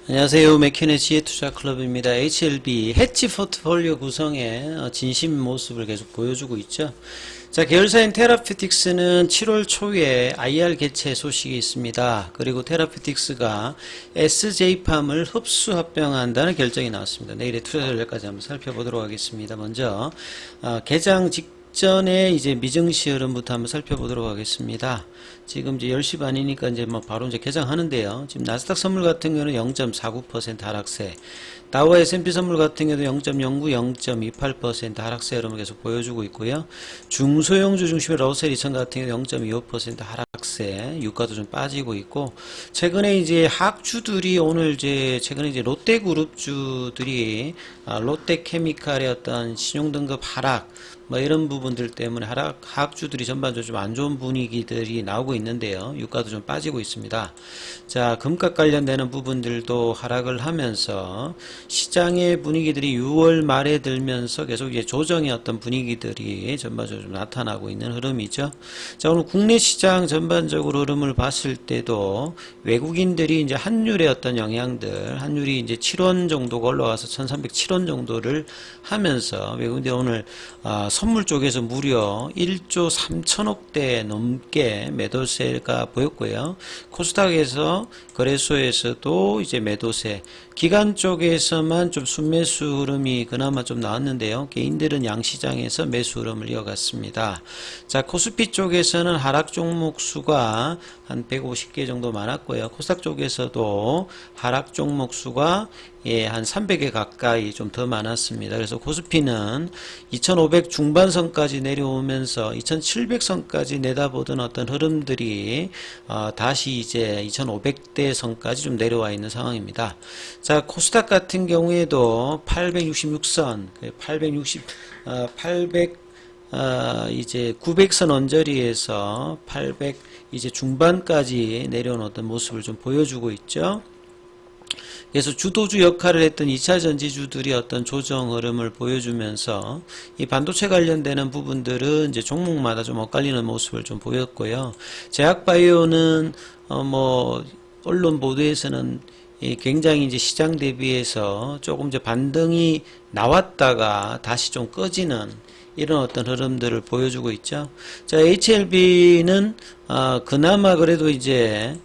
안녕하세요. 맥킨의 지혜투자클럽입니다. HLB 해치 포트폴리오 구성의 진심 모습을 계속 보여주고 있죠. 자, 계열사인 테라피틱스는 7월 초에 IR 개최 소식이 있습니다. 그리고 테라피틱스가 SJ팜을 흡수 합병한다는 결정이 나왔습니다. 내일의 투자 전략까지 한번 살펴보도록 하겠습니다. 먼저 개장 직전에 이제 미증시 흐름부터 한번 살펴보도록 하겠습니다. 지금 이제 10시 반이니까 이제 뭐 바로 이제 개장하는데요. 지금 나스닥 선물 같은 경우는 0.49% 하락세, 다우와 S&P 선물 같은 경우도 0.09, 0.28% 하락세 흐름을 계속 보여주고 있고요. 중소형주 중심의 러셀 2000 같은 경우 0.25% 하락세, 유가도 좀 빠지고 있고, 최근에 이제 하락주들이 오늘 이제 최근에 이제 롯데그룹주들이 롯데케미칼의 어떤 신용등급 하락, 뭐 이런 부분들 때문에 하락주들이 전반적으로 좀 안 좋은 분위기들이 나오고 있는데요. 유가도 좀 빠지고 있습니다. 자, 금값 관련되는 부분들도 하락을 하면서 시장의 분위기들이 6월 말에 들면서 계속 이제 조정의 어떤 분위기들이 전반적으로 좀 나타나고 있는 흐름이죠. 자, 오늘 국내 시장 전반적으로 흐름을 봤을 때도 외국인들이 이제 환율의 어떤 영향들, 환율이 이제 7원 정도가 올라와서 1307원 정도를 하면서 외국인들이 오늘 선물 쪽에서 무려 1조 3천억대 넘게 매도세가 보였고요. 코스닥에서 거래소에서도 이제 매도세, 기관 쪽에서만 좀 순매수 흐름이 그나마 좀 나왔는데요. 개인들은 양시장에서 매수 흐름을 이어갔습니다. 자, 코스피 쪽에서는 하락 종목 수가 한 150개 정도 많았고요. 코스닥 쪽에서도 하락 종목 수가 한 300개 가까이 좀 더 많았습니다. 그래서 코스피는 2500 중반선까지 내려오면서 2700선까지 내다보던 어떤 흐름들이 다시 이제 2500대 선까지 좀 내려와 있는 상황입니다. 자, 코스닥 같은 경우에도 866선, 800 이제 900선 언저리에서 800 이제 중반까지 내려온 어떤 모습을 좀 보여주고 있죠. 그래서 주도주 역할을 했던 2차 전지주들이 어떤 조정 흐름을 보여주면서 이 반도체 관련되는 부분들은 이제 종목마다 좀 엇갈리는 모습을 좀 보였고요. 제약바이오는 뭐 언론 보도에서는 굉장히 이제 시장 대비해서 조금 이제 반등이 나왔다가 다시 좀 꺼지는 이런 어떤 흐름들을 보여주고 있죠. 자, HLB는 그나마 그래도 이제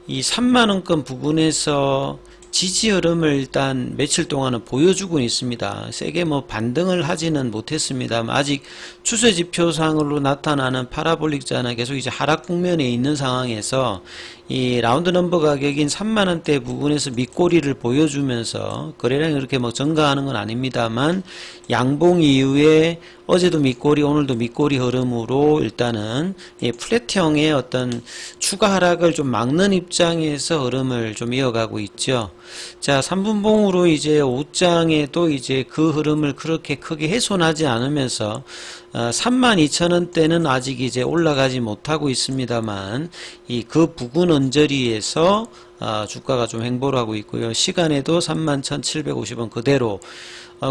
이 3만원권 부근에서 지지 흐름을 일단 며칠 동안은 보여주고 있습니다. 세게 뭐 반등을 하지는 못했습니다만 아직 추세 지표상으로 나타나는 파라볼릭자는 계속 이제 하락 국면에 있는 상황에서 이 라운드 넘버 가격인 3만원대 부근에서 밑꼬리를 보여주면서 거래량이 그렇게 뭐 증가하는 건 아닙니다만 양봉 이후에 어제도 밑꼬리 오늘도 밑꼬리 흐름으로 일단은 플랫형의 어떤 추가 하락을 좀 막는 입장에서 흐름을 좀 이어가고 있죠. 자, 3분봉으로 이제 5장에도 이제 그 흐름을 그렇게 크게 훼손하지 않으면서 32,000원대는 아직 이제 올라가지 못하고 있습니다만 그 부근 언저리에서 주가가 좀 횡보를 하고 있고요. 시간에도 31,750원 그대로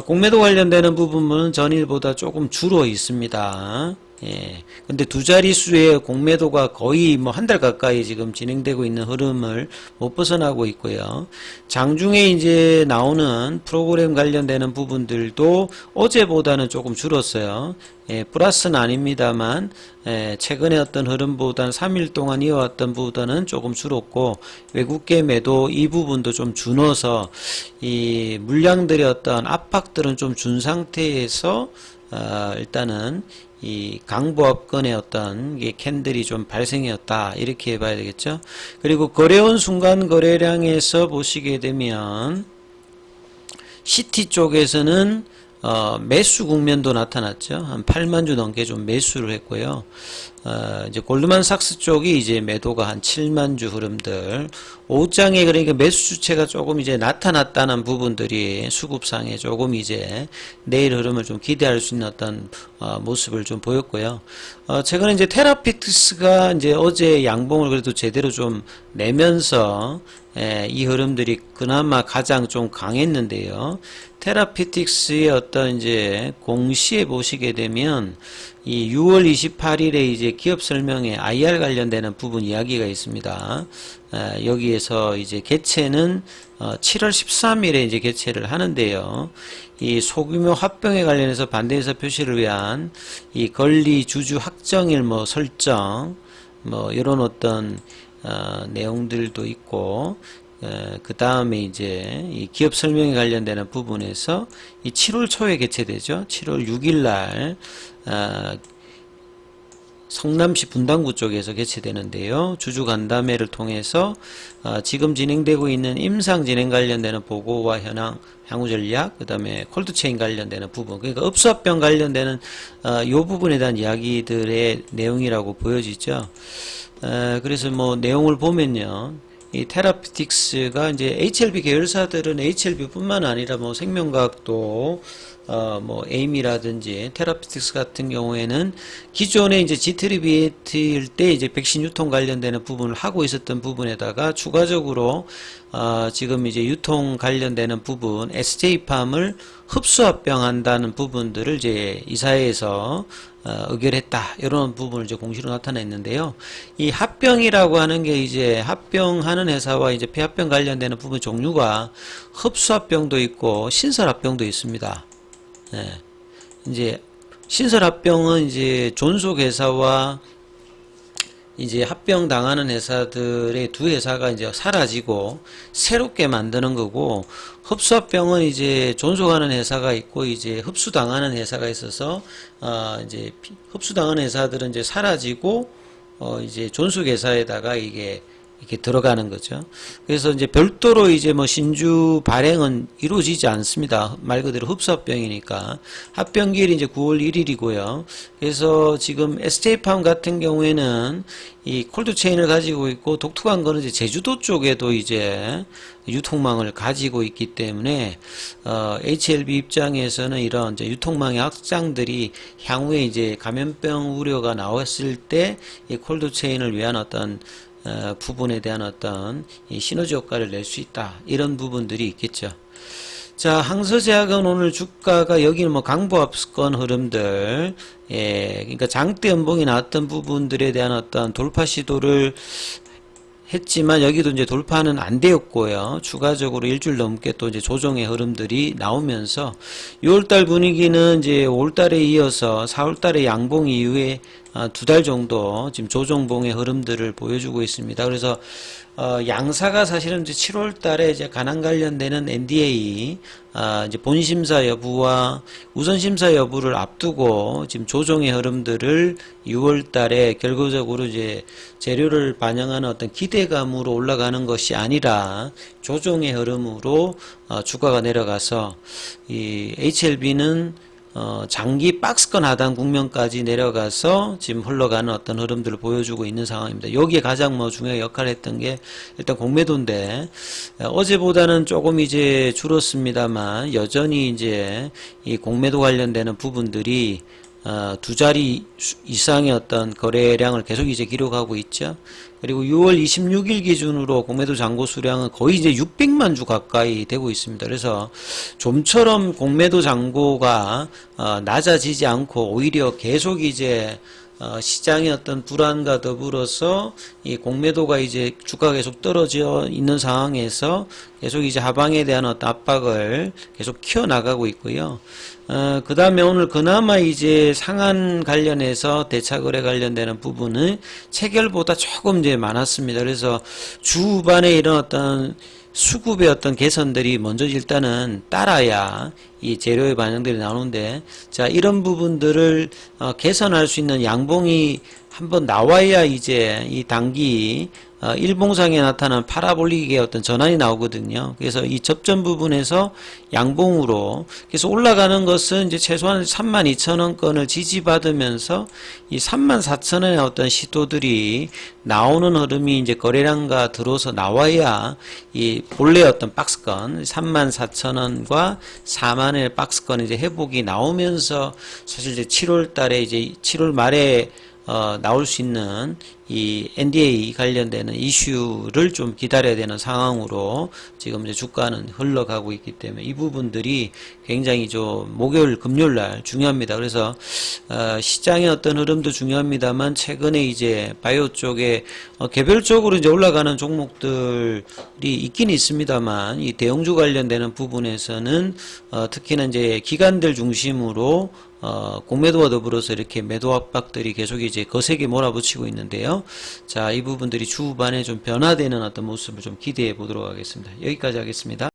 공매도 관련되는 부분은 전일보다 조금 줄어 있습니다. 예. 근데 두 자릿수의 공매도가 거의 뭐 한 달 가까이 지금 진행되고 있는 흐름을 못 벗어나고 있고요. 장중에 이제 나오는 프로그램 관련되는 부분들도 어제보다는 조금 줄었어요. 예, 플러스는 아닙니다만, 최근에 어떤 흐름보다는 3일 동안 이어왔던 부분은 조금 줄었고, 외국계 매도 이 부분도 좀 준어서, 이 물량들의 어떤 압박들은 좀 준 상태에서, 일단은, 이 강보합권의 어떤 캔들이 좀 발생했다 이렇게 봐야 되겠죠. 그리고 거래원 순간 거래량에서 보시게 되면 CT 쪽에서는 매수 국면도 나타났죠. 한 8만 주 넘게 좀 매수를 했고요. 이제 골드만삭스 쪽이 이제 매도가 한 7만 주 흐름들, 오장에 그러니까 매수 주체가 조금 이제 나타났다는 부분들이 수급상에 조금 이제 내일 흐름을 좀 기대할 수 있는 어떤 모습을 좀 보였고요. 최근에 이제 테라피틱스가 이제 어제 양봉을 그래도 제대로 좀 내면서 이 흐름들이 그나마 가장 좀 강했는데요. 테라피틱스의 어떤 이제 공시에 보시게 되면 이 6월 28일에 이제 기업 설명회 IR 관련되는 부분 이야기가 있습니다. 여기에서 이제 개최는 7월 13일에 이제 개최를 하는데요. 이 소규모 합병에 관련해서 반대 의사 표시를 위한 이 권리 주주 확정일 뭐 설정 뭐 이런 어떤 내용들도 있고, 그 다음에 이제 이 기업 설명에 관련되는 부분에서 이 7월 초에 개최되죠. 7월 6일 날 성남시 분당구 쪽에서 개최되는데요. 주주 간담회를 통해서 지금 진행되고 있는 임상 진행 관련되는 보고와 현황, 향후 전략, 그 다음에 콜드체인 관련되는 부분, 그러니까 업수합병 관련되는 이 부분에 대한 이야기들의 내용이라고 보여지죠. 그래서 뭐 내용을 보면요, 이 테라피틱스가 이제 HLB 계열사들은 HLB뿐만 아니라 뭐 생명과학도 뭐 에임이라든지 테라피틱스 같은 경우에는 기존에 이제 G3BAT일 때 이제 백신 유통 관련되는 부분을 하고 있었던 부분에다가 추가적으로 지금 이제 유통 관련되는 부분 SJ팜을 흡수합병한다는 부분들을 이제 이사회에서 의결했다, 이런 부분을 이제 공시로 나타냈는데요. 이 합병이라고 하는 게 이제 합병하는 회사와 이제 폐합병 관련되는 부분 종류가 흡수합병도 있고 신설합병도 있습니다. 이제 신설합병은 이제 존속 회사와 이제 합병 당하는 회사들의 두 회사가 이제 사라지고 새롭게 만드는 거고, 흡수합병은 이제 존속하는 회사가 있고 이제 흡수당하는 회사가 있어서 이제 흡수당하는 회사들은 이제 사라지고 이제 존속 회사에다가 이게 이렇게 들어가는 거죠. 그래서 이제 별도로 이제 뭐 신주 발행은 이루어지지 않습니다. 말 그대로 흡수합병이니까. 합병기일이 이제 9월 1일이고요. 그래서 지금 SJ팜 같은 경우에는 이 콜드체인을 가지고 있고, 독특한 거는 이제 제주도 쪽에도 이제 유통망을 가지고 있기 때문에 HLB 입장에서는 이런 이제 유통망의 확장들이 향후에 이제 감염병 우려가 나왔을 때 이 콜드체인을 위한 어떤 부분에 대한 어떤 이 시너지 효과를 낼 수 있다, 이런 부분들이 있겠죠. 자, 항서제약은 오늘 주가가, 여기는 뭐 강보합권 흐름들, 그러니까 장대 연봉이 나왔던 부분들에 대한 어떤 돌파 시도를 했지만 여기도 이제 돌파는 안 되었고요. 추가적으로 일주일 넘게 또 이제 조정의 흐름들이 나오면서 6월달 분위기는 이제 5월달에 이어서 4월달에 양봉 이후에 2달 정도 지금 조정봉의 흐름들을 보여주고 있습니다. 그래서 양사가 사실은 이제 7월달에 이제 간암 관련되는 NDA 이제 본심사 여부와 우선심사 여부를 앞두고 지금 조정의 흐름들을 6월달에 결과적으로 이제 재료를 반영하는 어떤 기대감으로 올라가는 것이 아니라 조정의 흐름으로 주가가 내려가서 이 HLB는 장기 박스권 하단 국면까지 내려가서 지금 흘러가는 어떤 흐름들을 보여주고 있는 상황입니다. 여기에 가장 뭐 중요한 역할을 했던 게 일단 공매도인데, 어제보다는 조금 이제 줄었습니다만 여전히 이제 이 공매도 관련되는 부분들이 두 자리 이상의 어떤 거래량을 계속 이제 기록하고 있죠. 그리고 6월 26일 기준으로 공매도 잔고 수량은 거의 이제 600만 주 가까이 되고 있습니다. 그래서 좀처럼 공매도 잔고가 낮아지지 않고 오히려 계속 이제 시장의 어떤 불안과 더불어서 이 공매도가 이제 주가가 계속 떨어져 있는 상황에서 계속 이제 하방에 대한 어떤 압박을 계속 키워나가고 있고요. 그 다음에 오늘 그나마 이제 상한 관련해서 대차거래 관련되는 부분은 체결보다 조금 이제 많았습니다. 그래서 주반에 이런 어떤 수급의 어떤 개선들이 먼저 일단은 따라야 이 재료의 반영들이 나오는데, 자, 이런 부분들을 개선할 수 있는 양봉이 한번 나와야 이제 이 단기 일봉상에 나타난 파라볼릭의 어떤 전환이 나오거든요. 그래서 이 접전 부분에서 양봉으로 그래서 올라가는 것은 이제 최소한 32,000원권을 지지받으면서 이 34,000원의 어떤 시도들이 나오는 흐름이 이제 거래량과 들어서 나와야 이 본래 어떤 박스권 34,000원과 4만의 박스권 이제 회복이 나오면서 사실 이제 7월 달에 이제 7월 말에 나올 수 있는 이 NDA 관련되는 이슈를 좀 기다려야 되는 상황으로 지금 이제 주가는 흘러가고 있기 때문에 이 부분들이 굉장히 좀 목요일, 금요일 날 중요합니다. 그래서 시장의 어떤 흐름도 중요합니다만 최근에 이제 바이오 쪽에 개별적으로 이제 올라가는 종목들이 있긴 있습니다만 이 대형주 관련되는 부분에서는 특히나 이제 기관들 중심으로 공매도와 더불어서 이렇게 매도 압박들이 계속 이제 거세게 몰아붙이고 있는데요. 자, 이 부분들이 추후반에 좀 변화되는 어떤 모습을 좀 기대해 보도록 하겠습니다. 여기까지 하겠습니다.